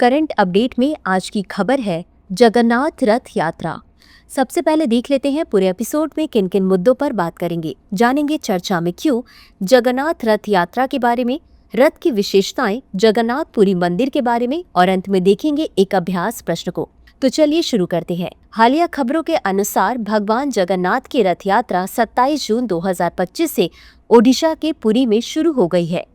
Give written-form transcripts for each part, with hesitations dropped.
Current update में आज की खबर है जगन्नाथ रथ यात्रा। सबसे पहले देख लेते हैं पूरे एपिसोड में किन किन मुद्दों पर बात करेंगे। जानेंगे चर्चा में क्यों, जगन्नाथ रथ यात्रा के बारे में, रथ की विशेषताएं, जगन्नाथपुरी मंदिर के बारे में और अंत में देखेंगे एक अभ्यास प्रश्न को। तो चलिए शुरू करते हैं। हालिया खबरों के अनुसार भगवान जगन्नाथ की रथ यात्रा 27 जून 2025 से ओडिशा के पुरी में शुरू हो गई है।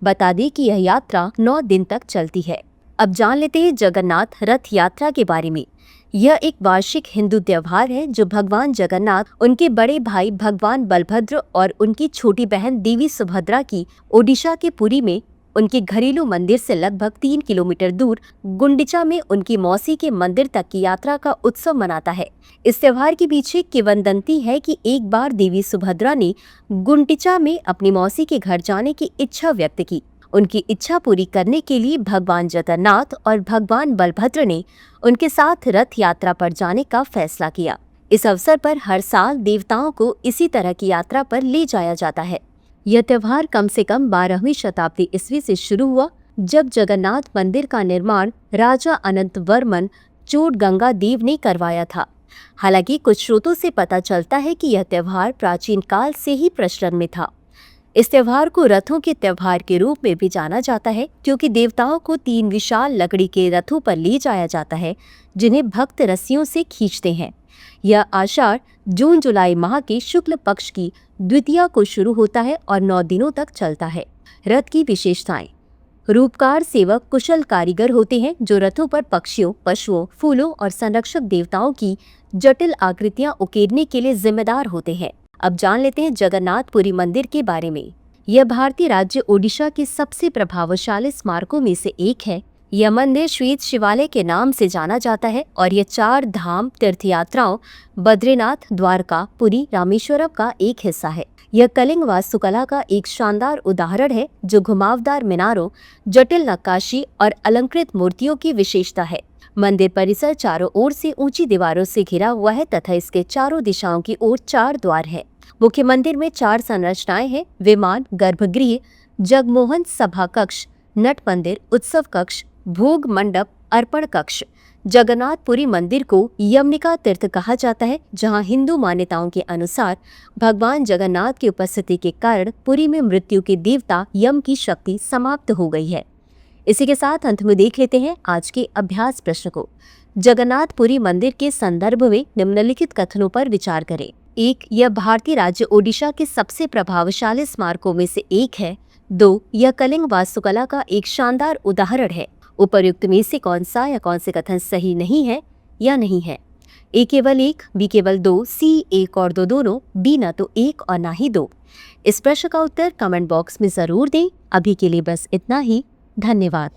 बता दें कि यह यात्रा 9 दिन तक चलती है। अब जान लेते हैं जगन्नाथ रथ यात्रा के बारे में। यह एक वार्षिक हिंदू त्योहार है जो भगवान जगन्नाथ, उनके बड़े भाई भगवान बलभद्र और उनकी छोटी बहन देवी सुभद्रा की ओडिशा के पुरी में उनके घरेलू मंदिर से लगभग 3 किलोमीटर दूर गुंडिचा में उनकी मौसी के मंदिर तक की यात्रा का उत्सव मनाता है। इस त्योहार के पीछे किंवदंती है कि एक बार देवी सुभद्रा ने गुंडिचा में अपनी मौसी के घर जाने की इच्छा व्यक्त की। उनकी इच्छा पूरी करने के लिए भगवान जगन्नाथ और भगवान बलभद्र ने उनके साथ रथ यात्रा पर जाने का फैसला किया। इस अवसर पर हर साल देवताओं को इसी तरह की यात्रा पर ले जाया जाता है। यह त्योहार कम से कम 12वीं शताब्दी ईस्वी से शुरू हुआ, जब जगन्नाथ मंदिर का निर्माण राजा अनंत वर्मन चोडगंगा देव ने करवाया था। हालांकि कुछ स्रोतों से पता चलता है कि यह त्योहार प्राचीन काल से ही प्रचलन में था। इस त्योहार को रथों के त्योहार के रूप में भी जाना जाता है, क्योंकि देवताओं को 3 विशाल लकड़ी के रथों पर ले जाया जाता है, जिन्हें भक्त रस्सियों से खींचते हैं। यह आषाढ़ जून जुलाई माह के शुक्ल पक्ष की द्वितीया को शुरू होता है और 9 दिनों तक चलता है। रथ की विशेषताएं: रूपकार सेवक कुशल कारीगर होते हैं जो रथों पर पक्षियों, पशुओं, फूलों और संरक्षक देवताओं की जटिल आकृतियां उकेरने के लिए जिम्मेदार होते हैं। अब जान लेते हैं जगन्नाथपुरी मंदिर के बारे में। यह भारतीय राज्य ओडिशा के सबसे प्रभावशाली स्मारकों में से एक है। यह मंदिर श्वेत शिवालय के नाम से जाना जाता है और यह 4 धाम तीर्थ यात्राओं बद्रीनाथ, द्वारका, पुरी, रामेश्वरम का एक हिस्सा है। यह कलिंग वास्तुकला का एक शानदार उदाहरण है जो घुमावदार मीनारों, जटिल नक्काशी और अलंकृत मूर्तियों की विशेषता है। मंदिर परिसर चारों ओर से ऊंची दीवारों से घिरा हुआ है तथा इसके चारों दिशाओं की ओर 4 द्वार हैं। मुख्य मंदिर में 4 संरचनाएं हैं: विमान, गर्भगृह, जगमोहन सभा कक्ष, नट मंदिर, उत्सव कक्ष, भोग मंडप, अर्पण कक्ष। जगन्नाथपुरी मंदिर को यमनिका तीर्थ कहा जाता है, जहां हिंदू मान्यताओं के अनुसार भगवान जगन्नाथ की उपस्थिति के कारण पुरी में मृत्यु के देवता यम की शक्ति समाप्त हो गई है। इसी के साथ अंत में देख लेते हैं आज के अभ्यास प्रश्न को। जगन्नाथपुरी मंदिर के संदर्भ में निम्नलिखित कथनों पर विचार करें। 1. यह भारतीय राज्य ओडिशा के सबसे प्रभावशाली स्मारकों में से एक है। 2. यह कलिंग वास्तुकला का एक शानदार उदाहरण है। उपर्युक्त में से कौन सा या कौन से कथन सही नहीं है या नहीं है? A केवल 1, B केवल 2, C 1 और 2 दोनों, D न तो 1 और न ही 2। इस प्रश्न का उत्तर कमेंट बॉक्स में जरूर दें। अभी के लिए बस इतना ही। धन्यवाद।